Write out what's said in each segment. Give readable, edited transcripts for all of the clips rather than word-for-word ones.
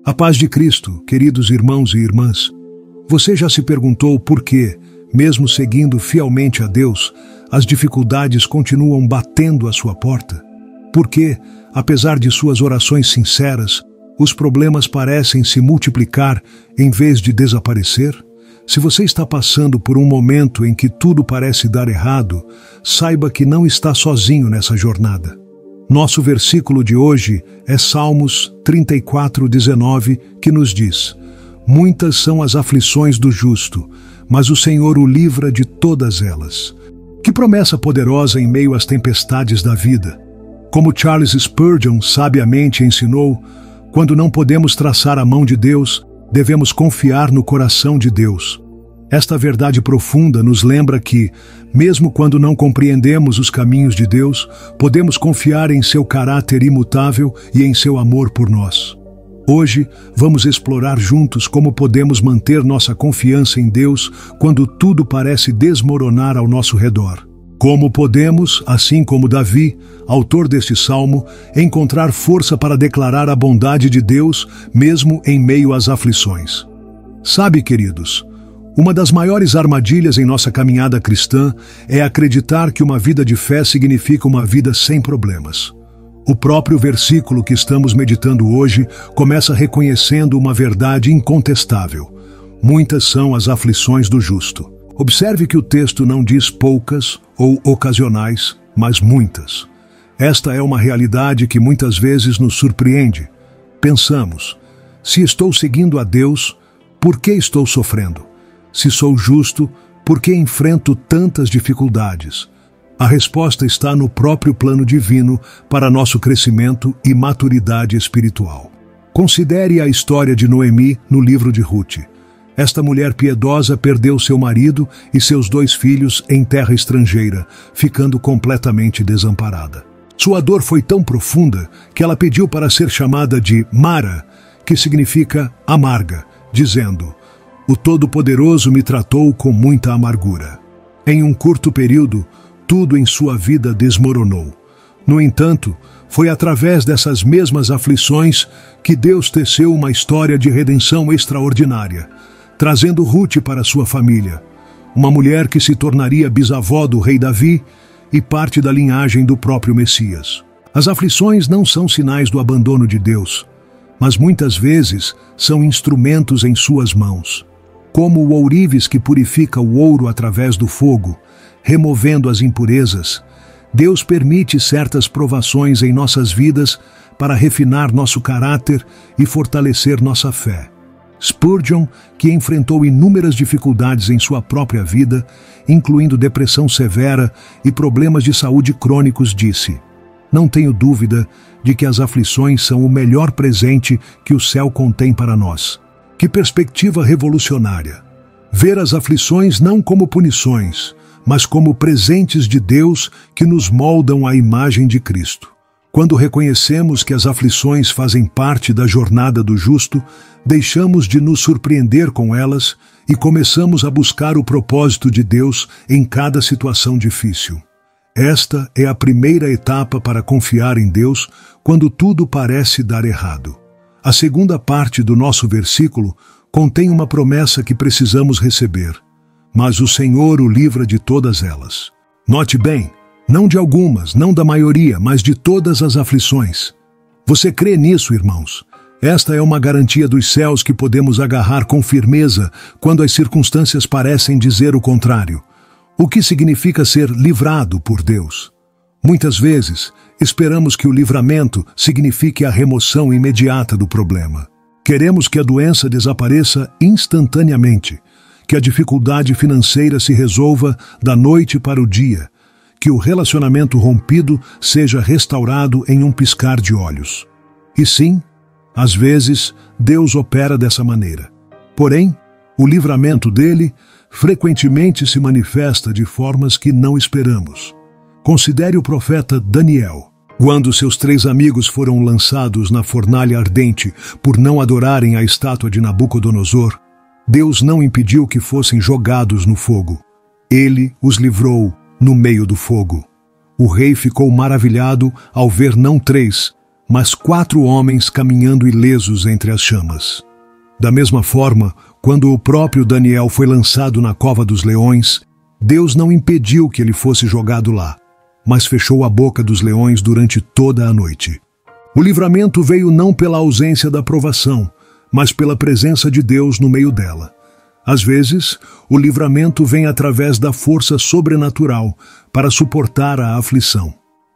A paz de Cristo, queridos irmãos e irmãs. Você já se perguntou por que, mesmo seguindo fielmente a Deus, as dificuldades continuam batendo à sua porta? Por que, apesar de suas orações sinceras, os problemas parecem se multiplicar em vez de desaparecer? Se você está passando por um momento em que tudo parece dar errado, saiba que não está sozinho nessa jornada. Nosso versículo de hoje é Salmos 34:19, que nos diz: Muitas são as aflições do justo, mas o Senhor o livra de todas elas. Que promessa poderosa em meio às tempestades da vida! Como Charles Spurgeon sabiamente ensinou, quando não podemos traçar a mão de Deus, devemos confiar no coração de Deus. Esta verdade profunda nos lembra que, mesmo quando não compreendemos os caminhos de Deus, podemos confiar em seu caráter imutável e em seu amor por nós. Hoje, vamos explorar juntos como podemos manter nossa confiança em Deus quando tudo parece desmoronar ao nosso redor. Como podemos, assim como Davi, autor deste salmo, encontrar força para declarar a bondade de Deus mesmo em meio às aflições. Sabe, queridos, uma das maiores armadilhas em nossa caminhada cristã é acreditar que uma vida de fé significa uma vida sem problemas. O próprio versículo que estamos meditando hoje começa reconhecendo uma verdade incontestável. Muitas são as aflições do justo. Observe que o texto não diz poucas ou ocasionais, mas muitas. Esta é uma realidade que muitas vezes nos surpreende. Pensamos: se estou seguindo a Deus, por que estou sofrendo? Se sou justo, por que enfrento tantas dificuldades? A resposta está no próprio plano divino para nosso crescimento e maturidade espiritual. Considere a história de Noemi no livro de Ruth. Esta mulher piedosa perdeu seu marido e seus 2 filhos em terra estrangeira, ficando completamente desamparada. Sua dor foi tão profunda que ela pediu para ser chamada de Mara, que significa amarga, dizendo: O Todo-Poderoso me tratou com muita amargura. Em um curto período, tudo em sua vida desmoronou. No entanto, foi através dessas mesmas aflições que Deus teceu uma história de redenção extraordinária, trazendo Ruth para sua família, uma mulher que se tornaria bisavó do rei Davi e parte da linhagem do próprio Messias. As aflições não são sinais do abandono de Deus, mas muitas vezes são instrumentos em suas mãos. Como o ourives que purifica o ouro através do fogo, removendo as impurezas, Deus permite certas provações em nossas vidas para refinar nosso caráter e fortalecer nossa fé. Spurgeon, que enfrentou inúmeras dificuldades em sua própria vida, incluindo depressão severa e problemas de saúde crônicos, disse: Não tenho dúvida de que as aflições são o melhor presente que o céu contém para nós. Que perspectiva revolucionária! Ver as aflições não como punições, mas como presentes de Deus que nos moldam à imagem de Cristo. Quando reconhecemos que as aflições fazem parte da jornada do justo, deixamos de nos surpreender com elas e começamos a buscar o propósito de Deus em cada situação difícil. Esta é a primeira etapa para confiar em Deus quando tudo parece dar errado. A segunda parte do nosso versículo contém uma promessa que precisamos receber: mas o Senhor o livra de todas elas. Note bem, não de algumas, não da maioria, mas de todas as aflições. Você crê nisso, irmãos? Esta é uma garantia dos céus que podemos agarrar com firmeza quando as circunstâncias parecem dizer o contrário. O que significa ser livrado por Deus? Muitas vezes, esperamos que o livramento signifique a remoção imediata do problema. Queremos que a doença desapareça instantaneamente, que a dificuldade financeira se resolva da noite para o dia, que o relacionamento rompido seja restaurado em um piscar de olhos. E sim, às vezes, Deus opera dessa maneira. Porém, o livramento dele frequentemente se manifesta de formas que não esperamos. Considere o profeta Daniel. Quando seus 3 amigos foram lançados na fornalha ardente por não adorarem a estátua de Nabucodonosor, Deus não impediu que fossem jogados no fogo. Ele os livrou no meio do fogo. O rei ficou maravilhado ao ver não 3, mas 4 homens caminhando ilesos entre as chamas. Da mesma forma, quando o próprio Daniel foi lançado na cova dos leões, Deus não impediu que ele fosse jogado lá, mas fechou a boca dos leões durante toda a noite. O livramento veio não pela ausência da provação, mas pela presença de Deus no meio dela. Às vezes, o livramento vem através da força sobrenatural para suportar a aflição.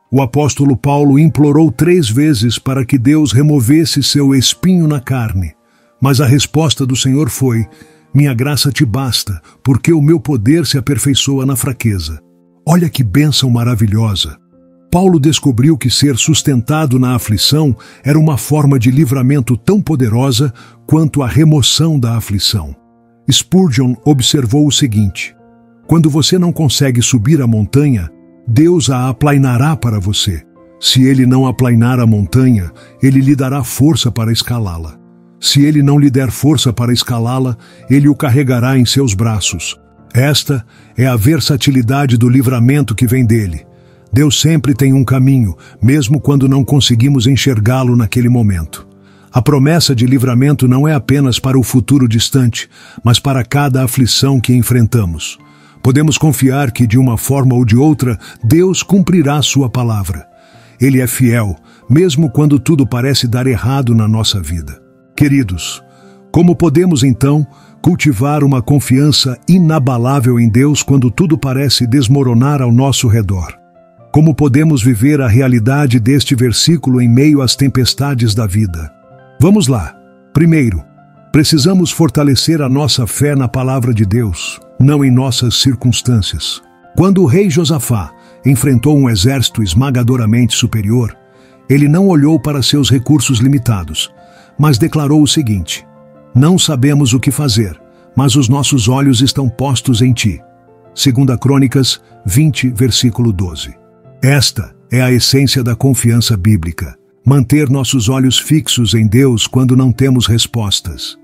O apóstolo Paulo implorou 3 vezes para que Deus removesse seu espinho na carne, mas a resposta do Senhor foi: minha graça te basta, porque o meu poder se aperfeiçoa na fraqueza. Olha que bênção maravilhosa! Paulo descobriu que ser sustentado na aflição era uma forma de livramento tão poderosa quanto a remoção da aflição. Spurgeon observou o seguinte: quando você não consegue subir a montanha, Deus a aplainará para você. Se ele não aplainar a montanha, ele lhe dará força para escalá-la. Se ele não lhe der força para escalá-la, ele o carregará em seus braços. Esta é a versatilidade do livramento que vem dele. Deus sempre tem um caminho, mesmo quando não conseguimos enxergá-lo naquele momento. A promessa de livramento não é apenas para o futuro distante, mas para cada aflição que enfrentamos. Podemos confiar que, de uma forma ou de outra, Deus cumprirá sua palavra. Ele é fiel, mesmo quando tudo parece dar errado na nossa vida. Queridos, como podemos então cultivar uma confiança inabalável em Deus quando tudo parece desmoronar ao nosso redor? Como podemos viver a realidade deste versículo em meio às tempestades da vida? Vamos lá. Primeiro, precisamos fortalecer a nossa fé na palavra de Deus, não em nossas circunstâncias. Quando o rei Josafá enfrentou um exército esmagadoramente superior, ele não olhou para seus recursos limitados, mas declarou o seguinte: não sabemos o que fazer, mas os nossos olhos estão postos em ti. 2 Crônicas 20, versículo 12. Esta é a essência da confiança bíblica, manter nossos olhos fixos em Deus quando não temos respostas.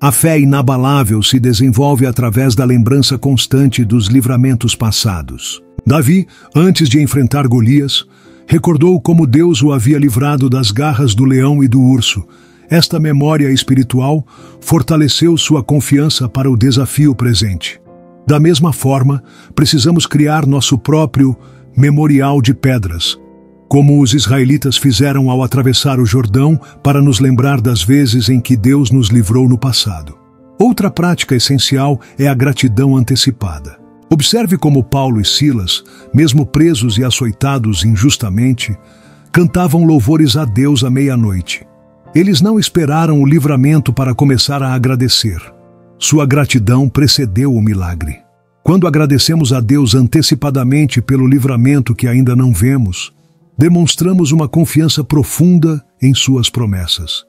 A fé inabalável se desenvolve através da lembrança constante dos livramentos passados. Davi, antes de enfrentar Golias, recordou como Deus o havia livrado das garras do leão e do urso. Esta memória espiritual fortaleceu sua confiança para o desafio presente. Da mesma forma, precisamos criar nosso próprio memorial de pedras, como os israelitas fizeram ao atravessar o Jordão, para nos lembrar das vezes em que Deus nos livrou no passado. Outra prática essencial é a gratidão antecipada. Observe como Paulo e Silas, mesmo presos e açoitados injustamente, cantavam louvores a Deus à meia-noite. Eles não esperaram o livramento para começar a agradecer. Sua gratidão precedeu o milagre. Quando agradecemos a Deus antecipadamente pelo livramento que ainda não vemos, demonstramos uma confiança profunda em suas promessas.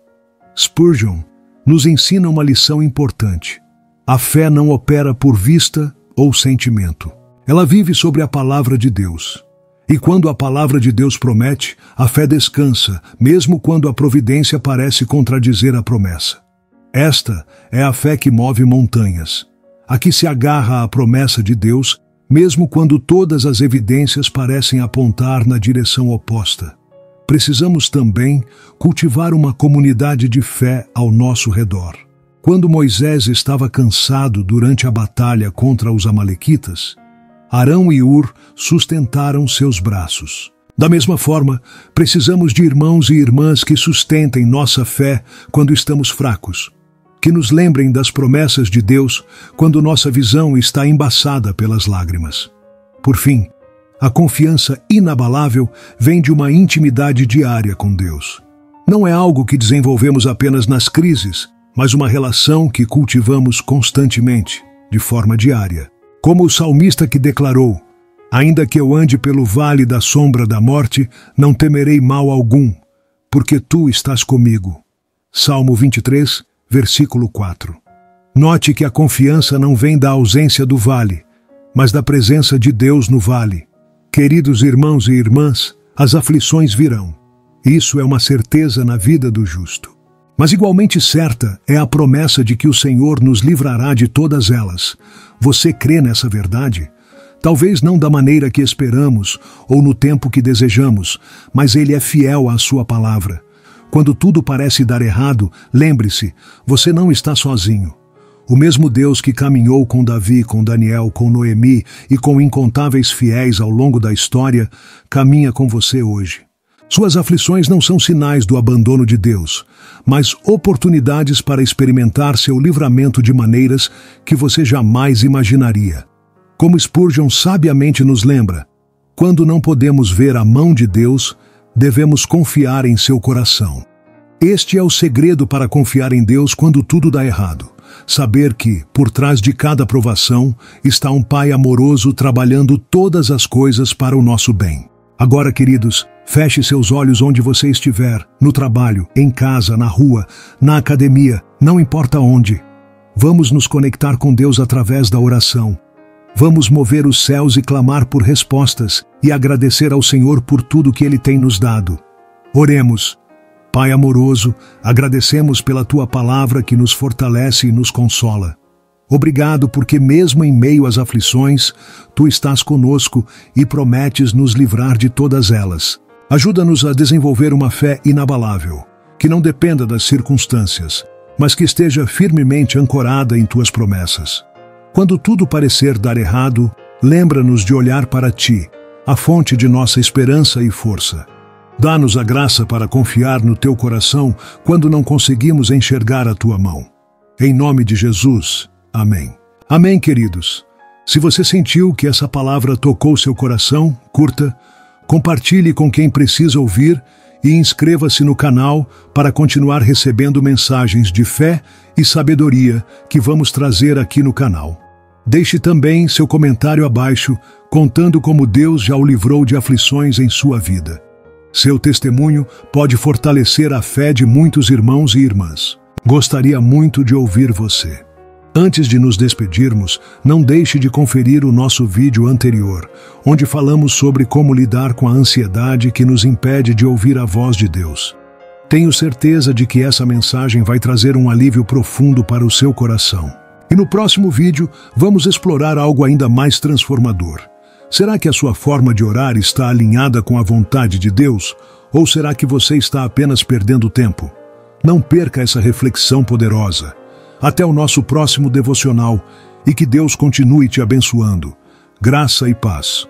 Spurgeon nos ensina uma lição importante. A fé não opera por vista ou sentimento. Ela vive sobre a palavra de Deus. E quando a palavra de Deus promete, a fé descansa, mesmo quando a providência parece contradizer a promessa. Esta é a fé que move montanhas, a que se agarra à promessa de Deus, mesmo quando todas as evidências parecem apontar na direção oposta. Precisamos também cultivar uma comunidade de fé ao nosso redor. Quando Moisés estava cansado durante a batalha contra os amalequitas, Arão e Hur sustentaram seus braços. Da mesma forma, precisamos de irmãos e irmãs que sustentem nossa fé quando estamos fracos, que nos lembrem das promessas de Deus quando nossa visão está embaçada pelas lágrimas. Por fim, a confiança inabalável vem de uma intimidade diária com Deus. Não é algo que desenvolvemos apenas nas crises, mas uma relação que cultivamos constantemente, de forma diária. Como o salmista que declarou: ainda que eu ande pelo vale da sombra da morte, não temerei mal algum, porque tu estás comigo. Salmo 23, versículo 4. Note que a confiança não vem da ausência do vale, mas da presença de Deus no vale. Queridos irmãos e irmãs, as aflições virão. Isso é uma certeza na vida do justo. Mas igualmente certa é a promessa de que o Senhor nos livrará de todas elas. Você crê nessa verdade? Talvez não da maneira que esperamos ou no tempo que desejamos, mas Ele é fiel à sua palavra. Quando tudo parece dar errado, lembre-se, você não está sozinho. O mesmo Deus que caminhou com Davi, com Daniel, com Noemi e com incontáveis fiéis ao longo da história, caminha com você hoje. Suas aflições não são sinais do abandono de Deus, mas oportunidades para experimentar seu livramento de maneiras que você jamais imaginaria. Como Spurgeon sabiamente nos lembra, quando não podemos ver a mão de Deus, devemos confiar em seu coração. Este é o segredo para confiar em Deus quando tudo dá errado. Saber que, por trás de cada provação, está um Pai amoroso trabalhando todas as coisas para o nosso bem. Agora, queridos, feche seus olhos onde você estiver, no trabalho, em casa, na rua, na academia, não importa onde. Vamos nos conectar com Deus através da oração. Vamos mover os céus e clamar por respostas e agradecer ao Senhor por tudo que Ele tem nos dado. Oremos. Pai amoroso, agradecemos pela Tua palavra que nos fortalece e nos consola. Obrigado porque mesmo em meio às aflições, Tu estás conosco e prometes nos livrar de todas elas. Ajuda-nos a desenvolver uma fé inabalável, que não dependa das circunstâncias, mas que esteja firmemente ancorada em Tuas promessas. Quando tudo parecer dar errado, lembra-nos de olhar para Ti, a fonte de nossa esperança e força. Dá-nos a graça para confiar no Teu coração quando não conseguimos enxergar a Tua mão. Em nome de Jesus. Amém. Amém, queridos. Se você sentiu que essa palavra tocou seu coração, curta, compartilhe com quem precisa ouvir e inscreva-se no canal para continuar recebendo mensagens de fé e sabedoria que vamos trazer aqui no canal. Deixe também seu comentário abaixo, contando como Deus já o livrou de aflições em sua vida. Seu testemunho pode fortalecer a fé de muitos irmãos e irmãs. Gostaria muito de ouvir você. Antes de nos despedirmos, não deixe de conferir o nosso vídeo anterior, onde falamos sobre como lidar com a ansiedade que nos impede de ouvir a voz de Deus. Tenho certeza de que essa mensagem vai trazer um alívio profundo para o seu coração. E no próximo vídeo, vamos explorar algo ainda mais transformador. Será que a sua forma de orar está alinhada com a vontade de Deus? Ou será que você está apenas perdendo tempo? Não perca essa reflexão poderosa. Até o nosso próximo devocional e que Deus continue te abençoando. Graça e paz.